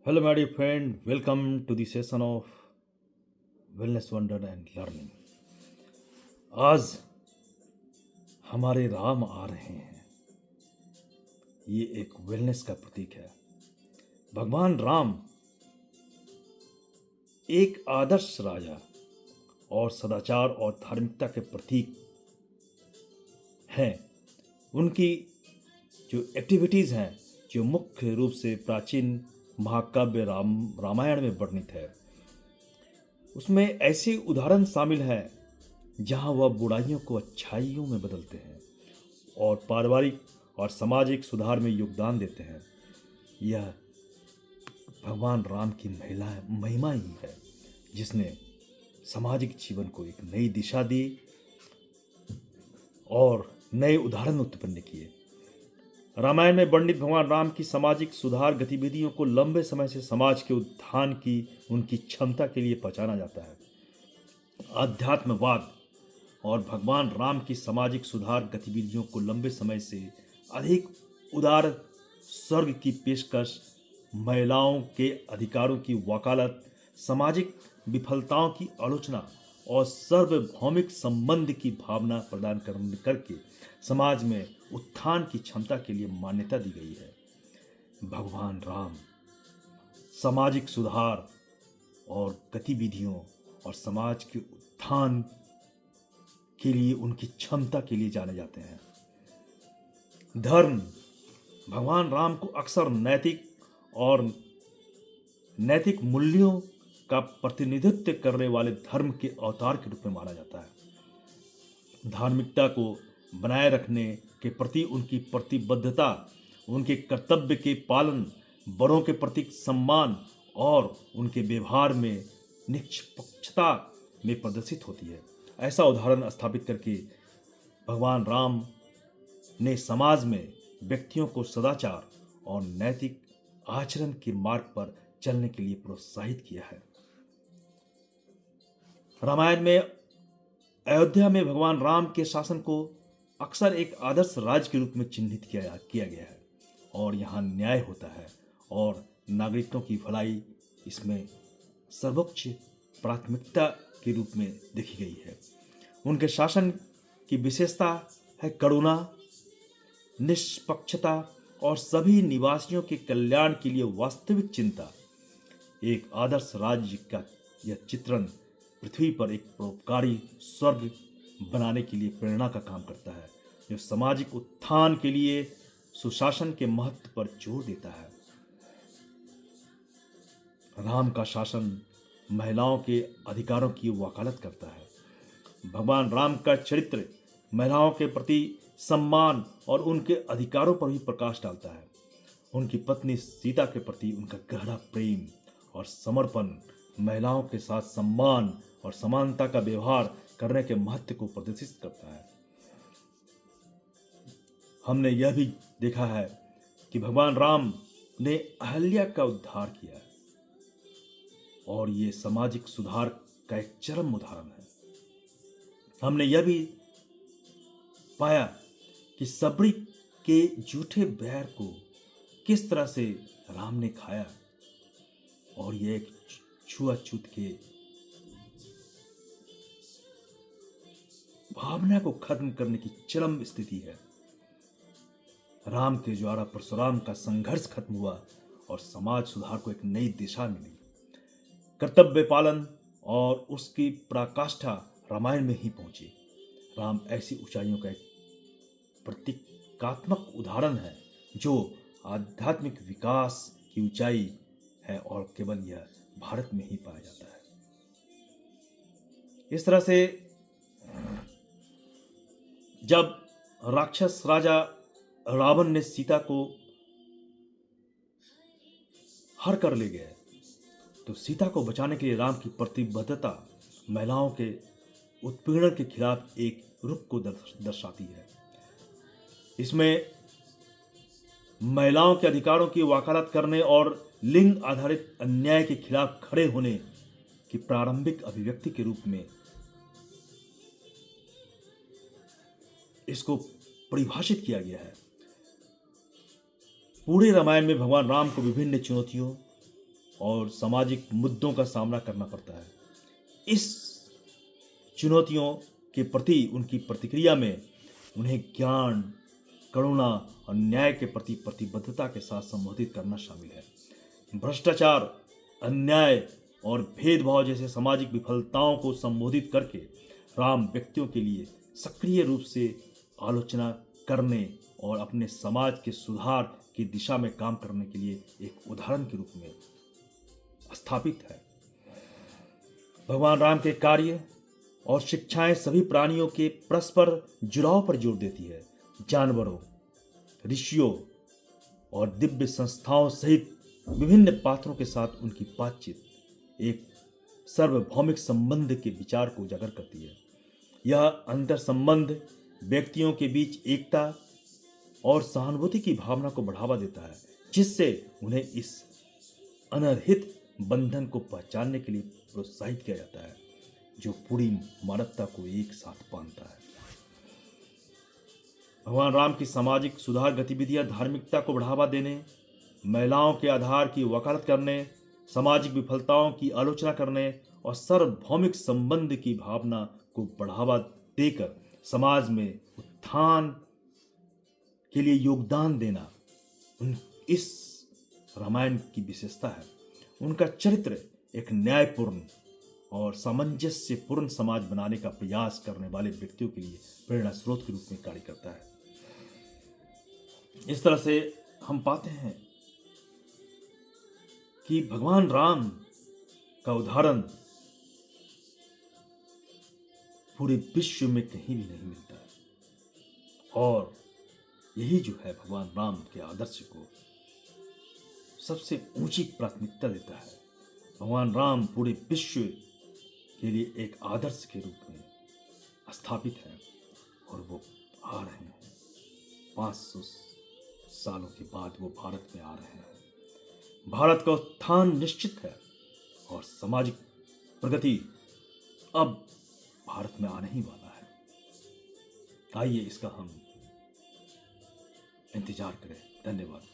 Hello, my dear friend. Welcome to the session of Wellness Wonder and Learning. आज हमारे राम आ रहे हैं। ये एक वेलनेस का प्रतीक है। भगवान राम एक आदर्श राजा और सदाचार और धार्मिकता के प्रतीक हैं। उनकी जो एक्टिविटीज़ हैं, जो मुख्य रूप से प्राचीन महाकाव्य रामायण में वर्णित है, उसमें ऐसे उदाहरण शामिल हैं जहां वह बुराइयों को अच्छाइयों में बदलते हैं और पारिवारिक और सामाजिक सुधार में योगदान देते हैं। यह भगवान राम की महिमा ही है, जिसने सामाजिक जीवन को एक नई दिशा दी और नए उदाहरण उत्पन्न किए। रामायण में वर्णित भगवान राम की सामाजिक सुधार गतिविधियों को लंबे समय से समाज के उत्थान की उनकी क्षमता के लिए पहचाना जाता है। आध्यात्मवाद और भगवान राम की सामाजिक सुधार गतिविधियों को लंबे समय से अधिक उदार स्वर्ग की पेशकश, महिलाओं के अधिकारों की वकालत, सामाजिक विफलताओं की आलोचना और सार्वभौमिक संबंध की भावना प्रदान करके समाज में उत्थान की क्षमता के लिए मान्यता दी गई है। भगवान राम सामाजिक सुधार और गतिविधियों और समाज के उत्थान के लिए उनकी क्षमता के लिए जाने जाते हैं। धर्म भगवान राम को अक्सर नैतिक मूल्यों का प्रतिनिधित्व करने वाले धर्म के अवतार के रूप में माना जाता है। धार्मिकता को बनाए रखने के प्रति उनकी प्रतिबद्धता, उनके कर्तव्य के पालन, बड़ों के प्रति सम्मान और उनके व्यवहार में निष्पक्षता में प्रदर्शित होती है। ऐसा उदाहरण स्थापित करके भगवान राम ने समाज में व्यक्तियों को सदाचार और नैतिक आचरण के मार्ग पर चलने के लिए प्रोत्साहित किया है। रामायण में अयोध्या में भगवान राम के शासन को अक्सर एक आदर्श राज्य के रूप में चिन्हित किया गया है और यहाँ न्याय होता है और नागरिकों की भलाई इसमें सर्वोच्च प्राथमिकता के रूप में देखी गई है। उनके शासन की विशेषता है करुणा, निष्पक्षता और सभी निवासियों के कल्याण के लिए वास्तविक चिंता। एक आदर्श राज्य का यह चित्रण पृथ्वी पर एक परोपकारी स्वर्ग बनाने के लिए प्रेरणा का काम करता है, जो सामाजिक उत्थान के लिए सुशासन के महत्व पर जोर देता है। राम का शासन महिलाओं के अधिकारों की वकालत करता है। भगवान राम का चरित्र महिलाओं के प्रति सम्मान और उनके अधिकारों पर भी प्रकाश डालता है। उनकी पत्नी सीता के प्रति उनका गहरा प्रेम और समर्पण महिलाओं के साथ सम्मान और समानता का व्यवहार करने के महत्व को प्रदर्शित करता है। हमने यह भी देखा है कि भगवान राम ने अहल्या का उद्धार किया और ये सामाजिक सुधार का एक चरम उदाहरण है। हमने यह भी पाया कि सबरी के झूठे बैर को किस तरह से राम ने खाया और यह एक छुआछूत के भावना को खत्म करने की चरम स्थिति है। राम के द्वारा परशुराम का संघर्ष खत्म हुआ और समाज सुधार को एक नई दिशा मिली। कर्तव्य पालन और उसकी पराकाष्ठा रामायण में ही पहुंची। राम ऐसी ऊंचाइयों का एक प्रतीकात्मक उदाहरण है जो आध्यात्मिक विकास की ऊंचाई है और केवल यह भारत में ही पाया जाता है। इस तरह से जब राक्षस राजा रावण ने सीता को हर कर ले गए तो सीता को बचाने के लिए राम की प्रतिबद्धता महिलाओं के उत्पीड़न के खिलाफ एक रुख को दर्शाती है। इसमें महिलाओं के अधिकारों की वकालत करने और लिंग आधारित अन्याय के खिलाफ खड़े होने की प्रारंभिक अभिव्यक्ति के रूप में इसको परिभाषित किया गया है। पूरे रामायण में भगवान राम को विभिन्न चुनौतियों और सामाजिक मुद्दों का सामना करना पड़ता है। इस चुनौतियों के प्रति उनकी प्रतिक्रिया में उन्हें ज्ञान, करुणा और न्याय के प्रति प्रतिबद्धता के साथ संबोधित करना शामिल है। भ्रष्टाचार, अन्याय और भेदभाव जैसे सामाजिक विफलताओं को संबोधित करके राम व्यक्तियों के लिए सक्रिय रूप से आलोचना करने और अपने समाज के सुधार की दिशा में काम करने के लिए एक उदाहरण के रूप में स्थापित है। भगवान राम के कार्य और शिक्षाएं सभी प्राणियों के परस्पर जुड़ाव पर जोर देती है। जानवरों, ऋषियों और दिव्य संस्थाओं सहित विभिन्न पात्रों के साथ उनकी बातचीत एक सार्वभौमिक संबंध के विचार को उजागर करती है। यह अंतर संबंध व्यक्तियों के बीच एकता और सहानुभूति की भावना को बढ़ावा देता है, जिससे उन्हें इस अनर्हित बंधन को पहचानने के लिए प्रोत्साहित किया जाता है, जो पूरी मानवता को एक साथ बांधता है। भगवान राम की सामाजिक सुधार गतिविधियां धार्मिकता को बढ़ावा देने, महिलाओं के आधार की वकालत करने, सामाजिक विफलताओं की आलोचना करने और सार्वभौमिक संबंध की भावना को बढ़ावा देकर समाज में उत्थान के लिए योगदान देना इस रामायण की विशेषता है। उनका चरित्र एक न्यायपूर्ण और सामंजस्यपूर्ण समाज बनाने का प्रयास करने वाले व्यक्तियों के लिए प्रेरणा स्रोत के रूप में कार्य करता है। इस तरह से हम पाते हैं कि भगवान राम का उदाहरण पूरे विश्व में कहीं भी नहीं मिलता है, और यही जो है भगवान राम के आदर्श को सबसे ऊंची प्राथमिकता देता है। भगवान राम पूरे विश्व के लिए एक आदर्श के रूप में स्थापित है, और वो आ रहे हैं 500 सालों के बाद वो भारत में आ रहे हैं। भारत का उत्थान निश्चित है और सामाजिक प्रगति अब भारत में आने ही वाला है। आइए इसका हम इंतजार करें। धन्यवाद।